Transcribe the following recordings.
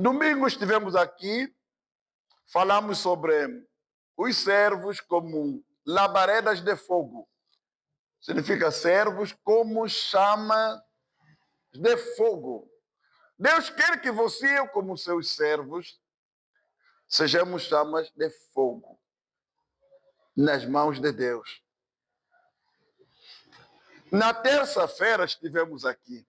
Domingo estivemos aqui, falamos sobre os servos como labaredas de fogo. Significa servos como chama de fogo. Deus quer que você e eu, como seus servos, sejamos chamas de fogo nas mãos de Deus. Na terça-feira estivemos aqui.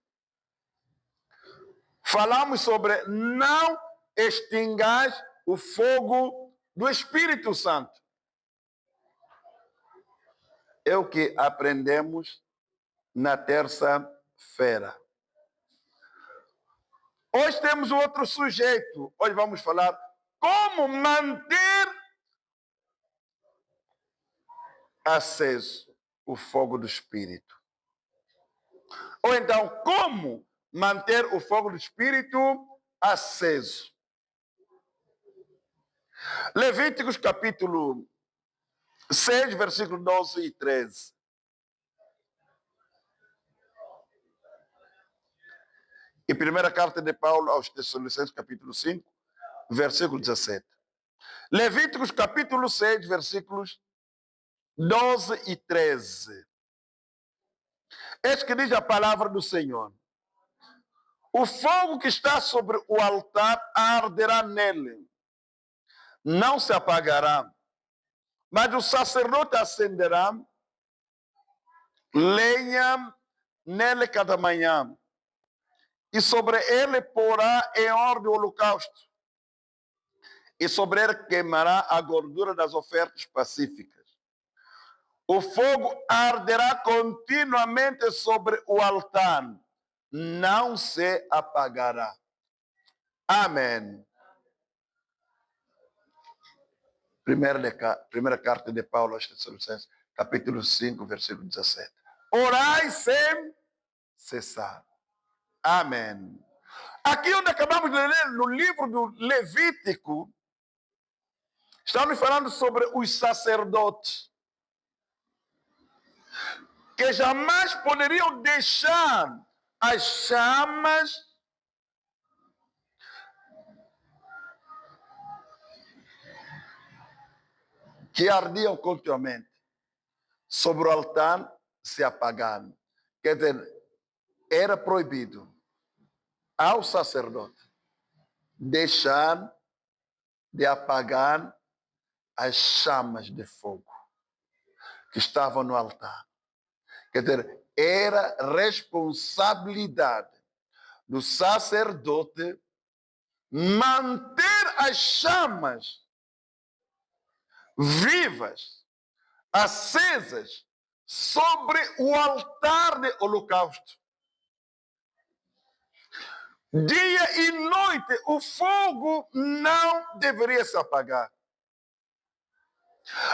Falamos sobre não extingas o fogo do Espírito Santo. É o que aprendemos na terça-feira. Hoje temos outro sujeito. Hoje vamos falar como manter aceso o fogo do Espírito. Ou então, como manter o fogo do Espírito aceso. Levíticos capítulo 6, versículo 12 e 13. E primeira carta de Paulo aos Tessalonicenses, capítulo 5, versículo 17. Levíticos capítulo 6, versículos 12 e 13. Eis que diz a palavra do Senhor: o fogo que está sobre o altar arderá nele, não se apagará, mas o sacerdote acenderá lenha nele cada manhã, e sobre ele porá em ordem o holocausto, e sobre ele queimará a gordura das ofertas pacíficas. O fogo arderá continuamente sobre o altar, não se apagará. Amém. Primeira carta de Paulo aos Tessalonicenses, capítulo 5, versículo 17. Orai sem cessar. Amém. Aqui onde acabamos de ler, no livro do Levítico, estamos falando sobre os sacerdotes, que jamais poderiam deixar as chamas que ardiam continuamente sobre o altar se apagar. Quer dizer, era proibido ao sacerdote deixar de apagar as chamas de fogo que estavam no altar. Quer dizer, era responsabilidade do sacerdote manter as chamas vivas, acesas, sobre o altar de holocausto. Dia e noite, o fogo não deveria se apagar.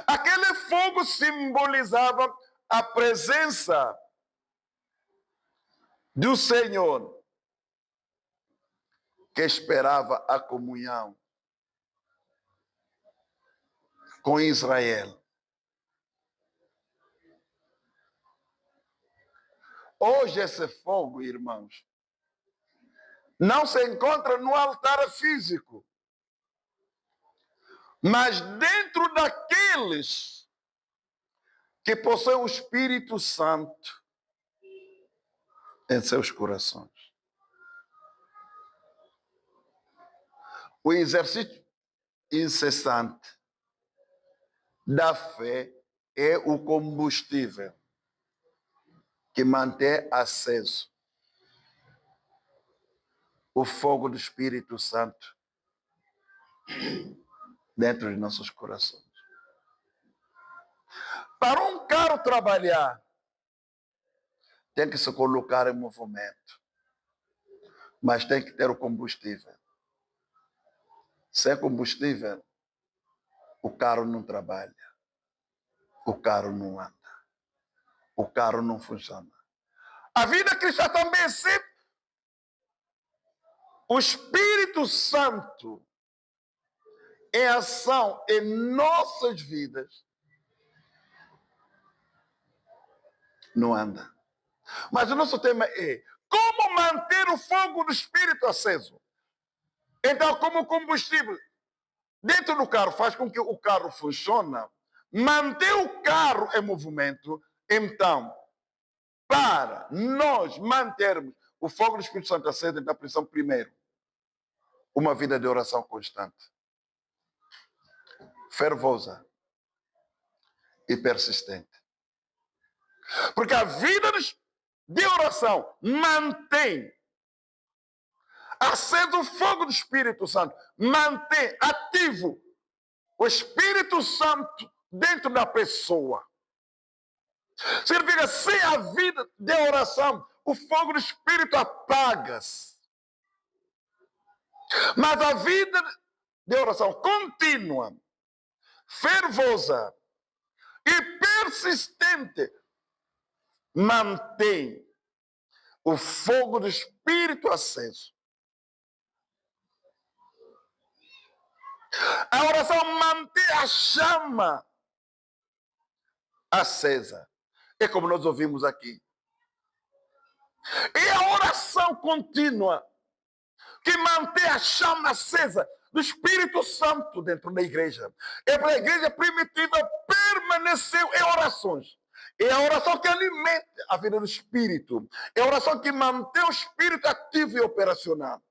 Aquele fogo simbolizava a presença do Senhor, que esperava a comunhão com Israel. Hoje esse fogo, irmãos, não se encontra no altar físico, mas dentro daqueles que possuem o Espírito Santo em seus corações. O exercício incessante da fé é o combustível que mantém aceso o fogo do Espírito Santo dentro de nossos corações. Para um carro trabalhar, tem que se colocar em movimento, mas tem que ter o combustível. Sem combustível, o carro não trabalha, o carro não anda, o carro não funciona. A vida cristã também é assim. O Espírito Santo em ação em nossas vidas não anda. Mas o nosso tema é como manter o fogo do Espírito aceso. Então, como combustível dentro do carro faz com que o carro funcione, manter o carro em movimento, então, para nós mantermos o fogo do Espírito Santo aceso, então precisamos primeiro uma vida de oração constante, fervosa e persistente. Porque a vida de oração mantém aceso o fogo do Espírito Santo, mantém ativo o Espírito Santo dentro da pessoa. Significa, sem a vida de oração, o fogo do Espírito apaga-se. Mas a vida de oração contínua, fervosa e persistente mantém o fogo do Espírito aceso. A oração mantém a chama acesa. É como nós ouvimos aqui. E a oração contínua que mantém a chama acesa do Espírito Santo dentro da igreja. É para a igreja primitiva permaneceu em orações. É a oração que alimenta a vida do Espírito. É a oração que mantém o Espírito ativo e operacional.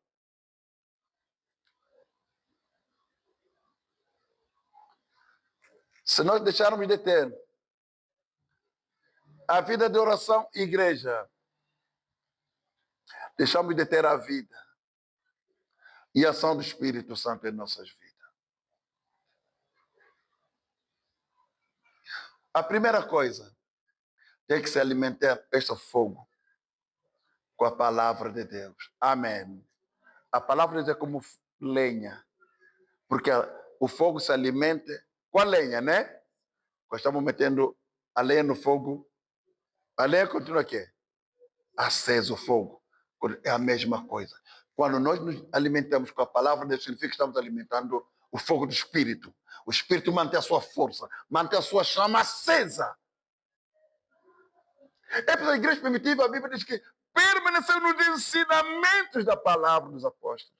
Se nós deixarmos de ter a vida de oração, igreja, deixamos de ter a vida e a ação do Espírito Santo em nossas vidas. A primeira coisa, tem que se alimentar este fogo com a palavra de Deus. Amém. A palavra de Deus é como lenha, porque o fogo se alimenta com a lenha, né? Nós estamos metendo a lenha no fogo, a lenha continua aqui, aceso o fogo. É a mesma coisa. Quando nós nos alimentamos com a palavra de Deus, significa que estamos alimentando o fogo do Espírito. O Espírito mantém a sua força, mantém a sua chama acesa. É para a igreja primitiva, a Bíblia diz que permaneceu nos ensinamentos da palavra dos apóstolos.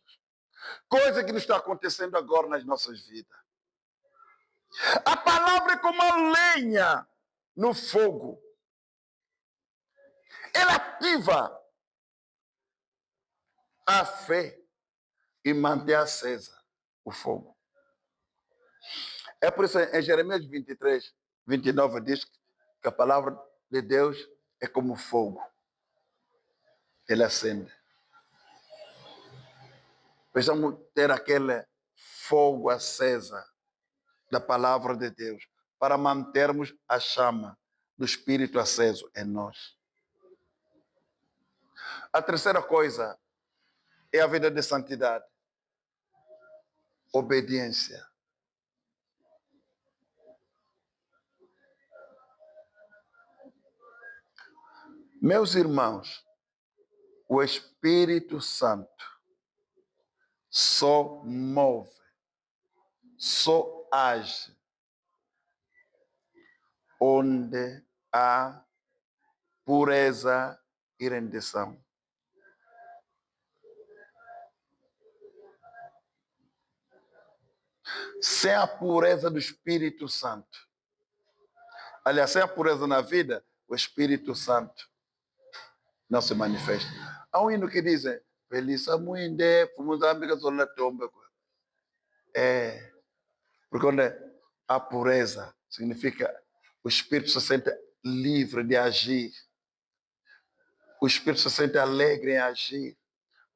Coisa que não está acontecendo agora nas nossas vidas. A palavra é como a lenha no fogo. Ela ativa a fé e mantém acesa o fogo. É por isso em Jeremias 23, 29 diz que a palavra de Deus é como fogo. Ele acende. Precisamos ter aquele fogo acesa da palavra de Deus para mantermos a chama do Espírito aceso em nós. A terceira coisa é a vida de santidade. Obediência. Meus irmãos, o Espírito Santo só move, só age onde há pureza e rendição. Sem a pureza do Espírito Santo, aliás, sem a pureza na vida, o Espírito Santo não se manifesta. Há um hino que diz, feliz a muinde, fomos a amiga zona tomba. É, porque onde há pureza, significa o Espírito se sente livre de agir. O Espírito se sente alegre em agir.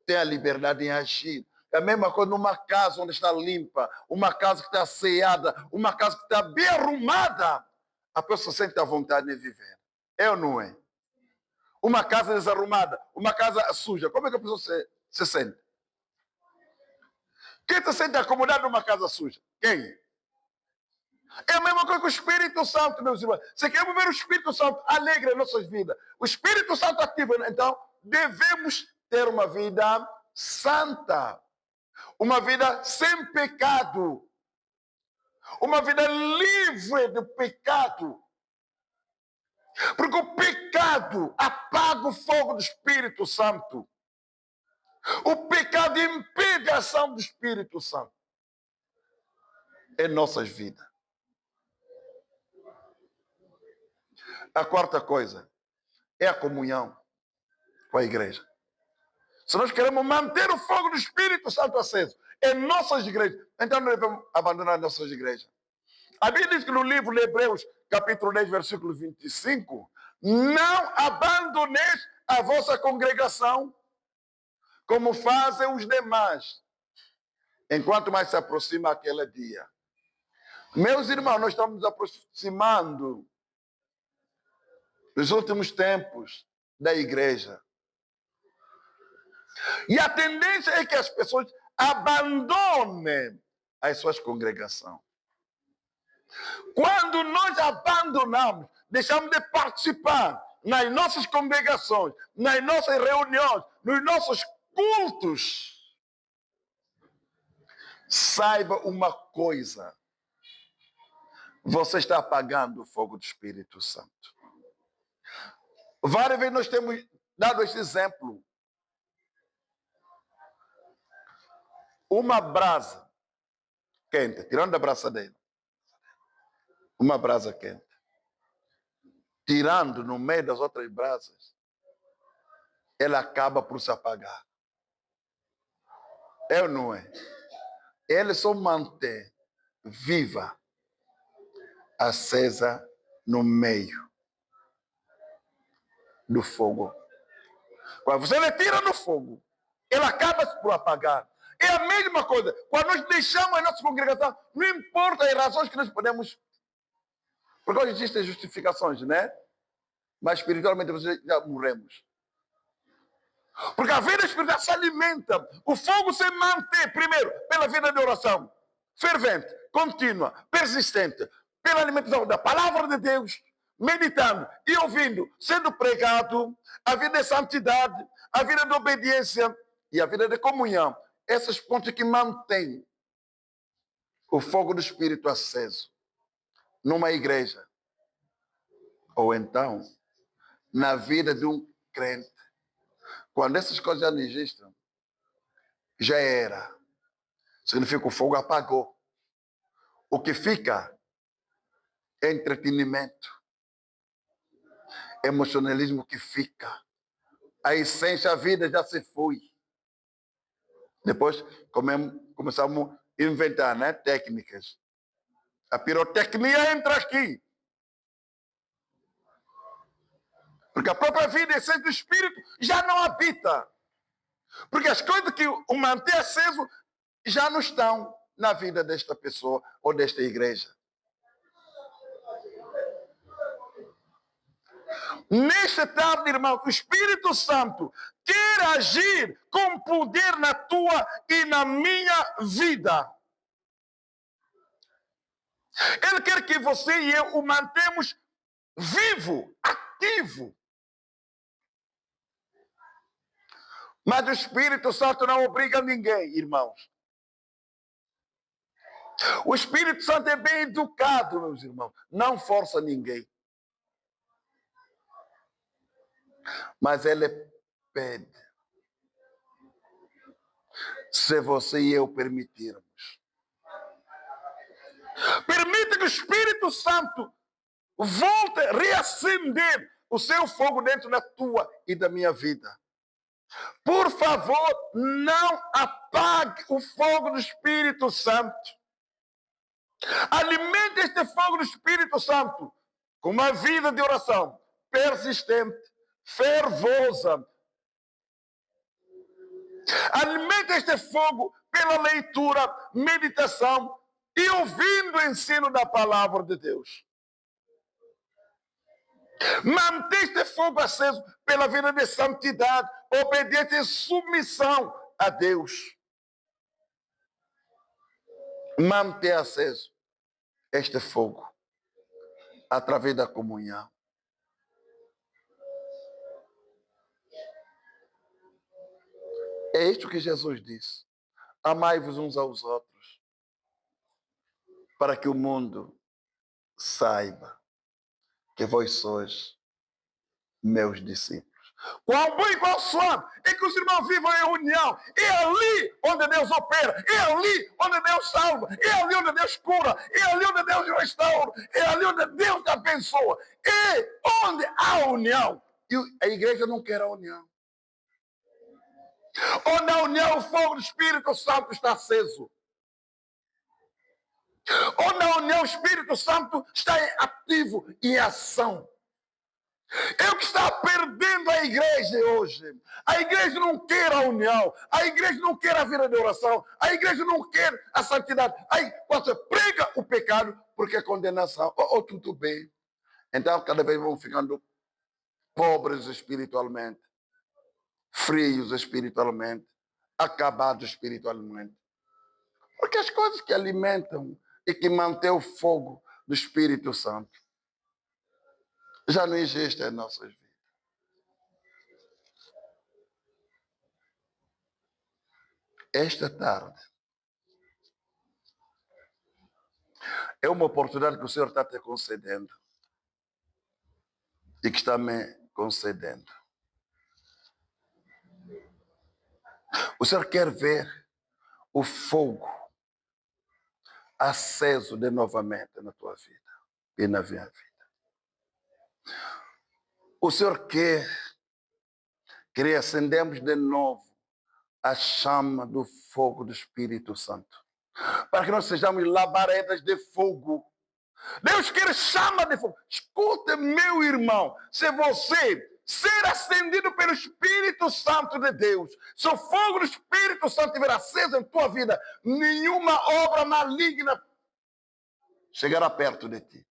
Tem a liberdade em agir. É a mesma coisa numa casa onde está limpa, uma casa que está asseada, uma casa que está bem arrumada. A pessoa sente a vontade de viver. É ou não é? Uma casa desarrumada, uma casa suja. Como é que a pessoa se sente? Quem se sente acomodado numa casa suja? Quem? É a mesma coisa com o Espírito Santo, meus irmãos. Você quer ver o Espírito Santo alegre em nossas vidas? O Espírito Santo ativo. Então, devemos ter uma vida santa. Uma vida sem pecado. Uma vida livre do pecado. Porque o pecado apaga o fogo do Espírito Santo. O pecado impede a operação do Espírito Santo em nossas vidas. A quarta coisa é a comunhão com a igreja. Se nós queremos manter o fogo do Espírito Santo aceso em nossas igrejas, então não devemos abandonar nossas igrejas. A Bíblia diz que no livro de Hebreus, capítulo 10, versículo 25, não abandoneis a vossa congregação, como fazem os demais, enquanto mais se aproxima aquele dia. Meus irmãos, nós estamos nos aproximando dos últimos tempos da igreja. E a tendência é que as pessoas abandonem as suas congregações. Quando nós abandonamos, deixamos de participar nas nossas congregações, nas nossas reuniões, nos nossos cultos, saiba uma coisa: você está apagando o fogo do Espírito Santo. Várias vezes nós temos dado esse exemplo. Uma brasa quente, tirando da braçadeira, uma brasa quente, tirando no meio das outras brasas, ela acaba por se apagar. É ou não é? Ele só mantém viva, acesa no meio do fogo. Quando você retira no fogo, ela acaba por apagar. É a mesma coisa. Quando nós deixamos a nossa congregação, não importa as razões que nós podemos. Porque hoje existem justificações, né? Mas espiritualmente já morremos. Porque a vida espiritual se alimenta. O fogo se mantém, primeiro, pela vida de oração. Fervente, contínua, persistente. Pela alimentação da palavra de Deus. Meditando e ouvindo, sendo pregado. A vida de santidade, a vida de obediência e a vida de comunhão. Essas pontos que mantêm o fogo do Espírito aceso numa igreja. Ou então, na vida de um crente. Quando essas coisas já não existem, já era. Significa que o fogo apagou. O que fica é entretenimento. Emocionalismo que fica. A essência, a vida já se foi. Depois começamos a inventar, né, técnicas. A pirotecnia entra aqui. Porque a própria vida, a essência do Espírito, já não habita. Porque as coisas que o mantém aceso já não estão na vida desta pessoa ou desta igreja. Nesta tarde, irmão, o Espírito Santo quer agir com poder na tua e na minha vida. Ele quer que você e eu o mantemos vivo, ativo. Mas o Espírito Santo não obriga ninguém, irmãos. O Espírito Santo é bem educado, meus irmãos. Não força ninguém. Mas ele pede. Se você e eu permitirmos. Permita que o Espírito Santo volte a reacender o seu fogo dentro da tua e da minha vida. Por favor, não apague o fogo do Espírito Santo. Alimente este fogo do Espírito Santo com uma vida de oração persistente, fervosa. Alimente este fogo pela leitura, meditação e ouvindo o ensino da palavra de Deus. Mantenha este fogo aceso pela vida de santidade, obediência e submissão a Deus. Mantenha aceso este fogo através da comunhão. É isto que Jesus disse. Amai-vos uns aos outros, para que o mundo saiba que vós sois meus discípulos. Qual bom e qual suave é que os irmãos vivam em união. É ali onde Deus opera. É ali onde Deus salva. É ali onde Deus cura. É ali onde Deus restaura. É ali onde Deus abençoa. É onde há união. E a igreja não quer a união. Onde há união, o fogo do Espírito Santo está aceso. Onde há união, o Espírito Santo está ativo em ação. É o que está perdendo a igreja hoje. A igreja não quer a união. A igreja não quer a vida de oração. A igreja não quer a santidade. Aí, quando você prega o pecado, porque é condenação. Tudo bem. Então, cada vez vão ficando pobres espiritualmente, frios espiritualmente, acabados espiritualmente. Porque as coisas que alimentam e que mantêm o fogo do Espírito Santo já não existem em nossas vidas. Esta tarde é uma oportunidade que o Senhor está te concedendo e que está me concedendo. O Senhor quer ver o fogo aceso de novamente na tua vida e na minha vida. O Senhor quer que acendemos de novo a chama do fogo do Espírito Santo, para que nós sejamos labaredas de fogo. Deus quer chama de fogo. Escuta, meu irmão, se você ser acendido pelo Espírito Santo de Deus, se o fogo do Espírito Santo estiver aceso em tua vida, nenhuma obra maligna chegará perto de ti.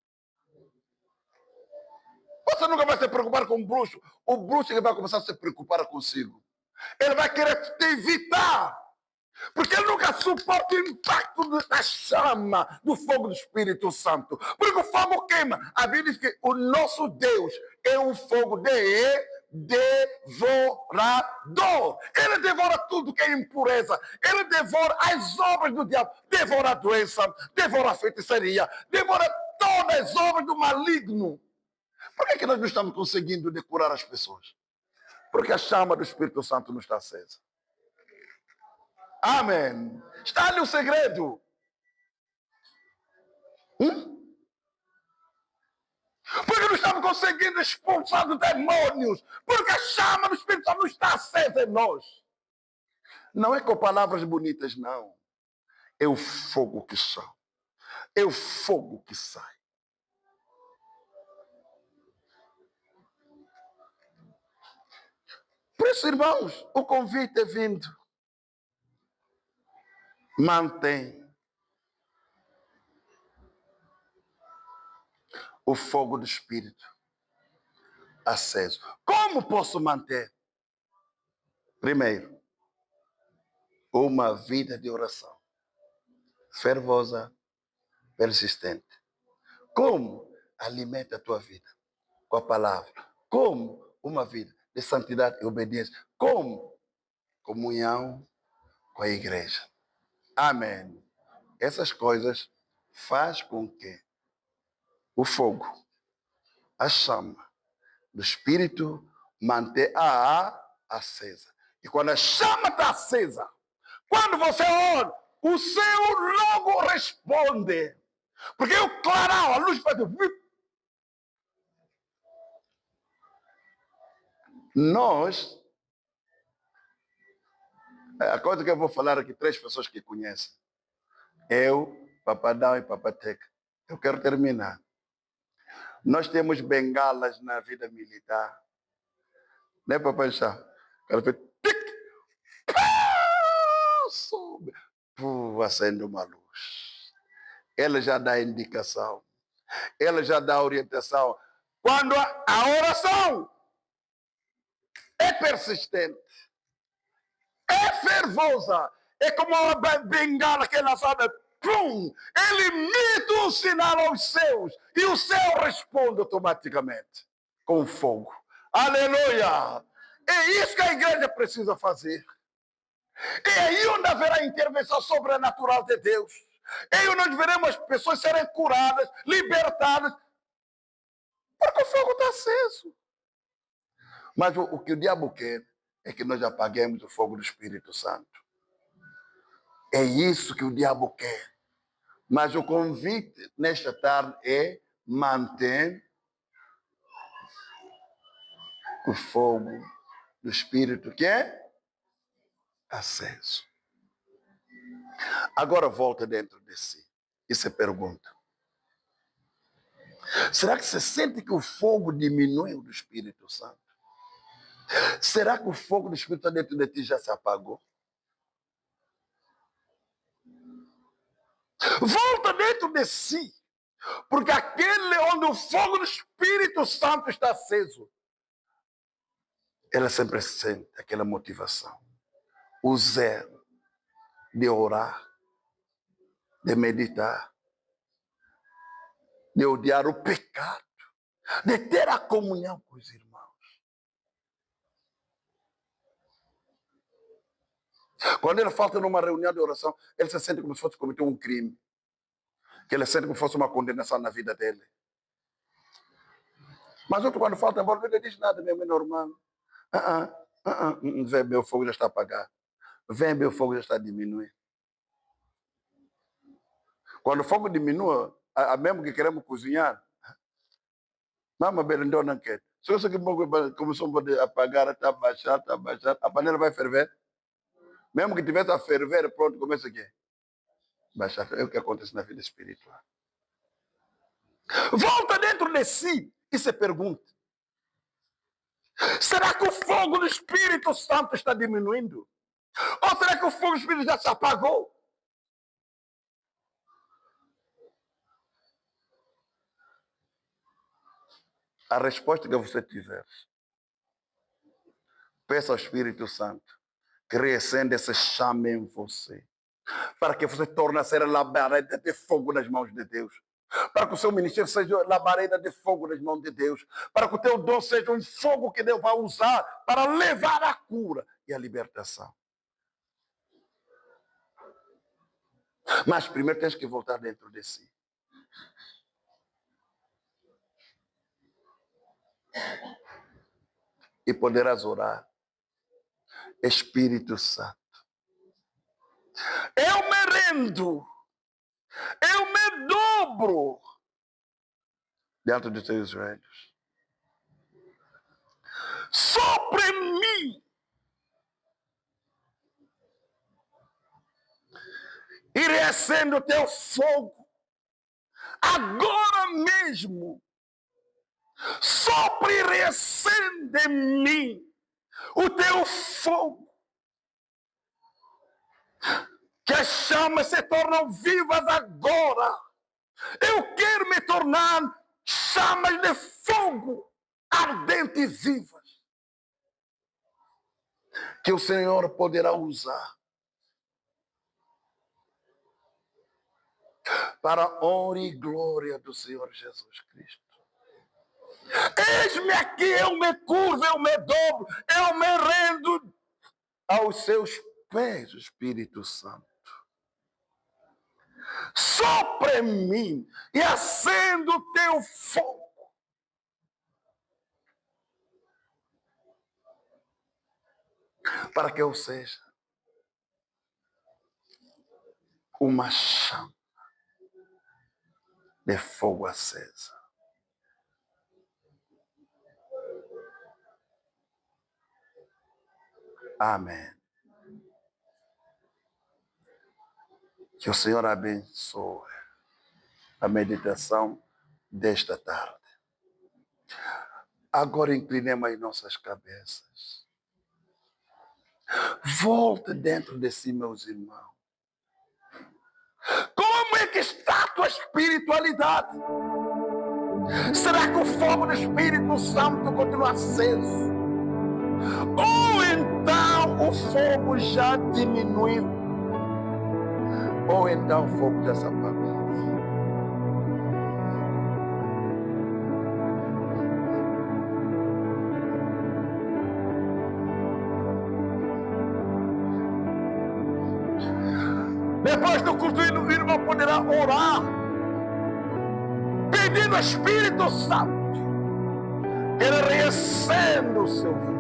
Você nunca vai se preocupar com o bruxo. O bruxo que vai começar a se preocupar consigo. Ele vai querer te evitar. Porque ele nunca suporta o impacto da chama do fogo do Espírito Santo. Porque o fogo queima. A Bíblia diz que o nosso Deus é um fogo devorador. Ele devora tudo que é impureza. Ele devora as obras do diabo. Devora a doença, devora a feitiçaria, devora todas as obras do maligno. Por que nós não estamos conseguindo decorar as pessoas? Porque a chama do Espírito Santo não está acesa. Amém. Está ali o segredo. Porque não estamos conseguindo expulsar os demônios. Porque a chama do Espírito Santo não está acesa em nós. Não é com palavras bonitas, não. É o fogo que sai. É o fogo que sai. Por isso, irmãos, o convite é vindo. Mantém o fogo do Espírito aceso. Como posso manter? Primeiro, uma vida de oração fervosa, persistente. Como? Alimenta a tua vida com a palavra. Como? Uma vida de santidade e obediência. Como? Comunhão com a igreja. Amém. Essas coisas faz com que o fogo, a chama do Espírito mantenha acesa. E quando a chama está acesa, quando você ora, o céu logo responde. Porque o clarão, a luz faz nós, a coisa que eu vou falar aqui, 3 pessoas que conhecem. Eu, Papadão e Papateca. Eu quero terminar. Nós temos bengalas na vida militar. Né, Papai Chá? O cara fez tic, pá, sobe, acende uma luz. Ela já dá indicação. Ela já dá orientação. Quando a oração é persistente, é fervosa, é como uma bengala que é lançada, pum, ele emite um sinal aos céus e o céu responde automaticamente com fogo. Aleluia! É isso que a igreja precisa fazer. É aí onde haverá intervenção sobrenatural de Deus. É aí onde nós veremos as pessoas serem curadas, libertadas, porque o fogo está aceso. Mas o que o diabo quer é que nós apaguemos o fogo do Espírito Santo. É isso que o diabo quer. Mas o convite nesta tarde é manter o fogo do Espírito que é aceso. Agora volta dentro de si e se pergunta: será que você sente que o fogo diminuiu do Espírito Santo? Será que o fogo do Espírito Santo dentro de ti já se apagou? Volta dentro de si, porque aquele onde o fogo do Espírito Santo está aceso, ela sempre sente aquela motivação, o zelo de orar, de meditar, de odiar o pecado, de ter a comunhão com os irmãos. Quando ele falta numa reunião de oração, ele se sente como se fosse cometer um crime. Que ele sente como se fosse uma condenação na vida dele. Mas outro, quando falta embora, ele diz nada, mesmo é normal. Vem, meu fogo já está apagado. Vem, meu fogo já está a diminuir. Quando o fogo diminui, mesmo que queremos cozinhar, Mama Berendeu não quer. Se você começou a apagar, está a baixar, a panela vai ferver. Mesmo que tivesse a ferver, pronto, começa aqui. Baixar. É o que acontece na vida espiritual. Volta dentro de si e se pergunta: será que o fogo do Espírito Santo está diminuindo? Ou será que o fogo do Espírito já se apagou? A resposta que você tiver, peça ao Espírito Santo que reacenda essa chama em você, para que você torne a ser a labareda de fogo nas mãos de Deus, para que o seu ministério seja labareda de fogo nas mãos de Deus, para que o teu dom seja um fogo que Deus vai usar para levar a cura e a libertação. Mas primeiro tens que voltar dentro de si. E poderás orar: Espírito Santo, eu me rendo, eu me dobro diante dos teus joelhos. Sopra em mim e reacende o teu fogo agora mesmo. Sopra e reacende em mim o teu fogo, que as chamas se tornam vivas agora. Eu quero me tornar chamas de fogo ardentes e vivas, que o Senhor poderá usar para a honra e glória do Senhor Jesus Cristo. Eis-me aqui, eu me curvo, eu me dobro, eu me rendo aos seus pés, Espírito Santo. Sopra em mim e acenda o teu fogo, para que eu seja uma chama de fogo acesa. Amém. Que o Senhor abençoe a meditação desta tarde. Agora inclinemos as nossas cabeças. Volte dentro de si, meus irmãos. Como é que está a tua espiritualidade? Será que o fogo do Espírito Santo continua aceso? Ou então o fogo já diminuiu? Ou então o fogo já se apagou? Depois do culto, o irmão poderá orar, pedindo ao Espírito Santo ele reacende o seu fogo.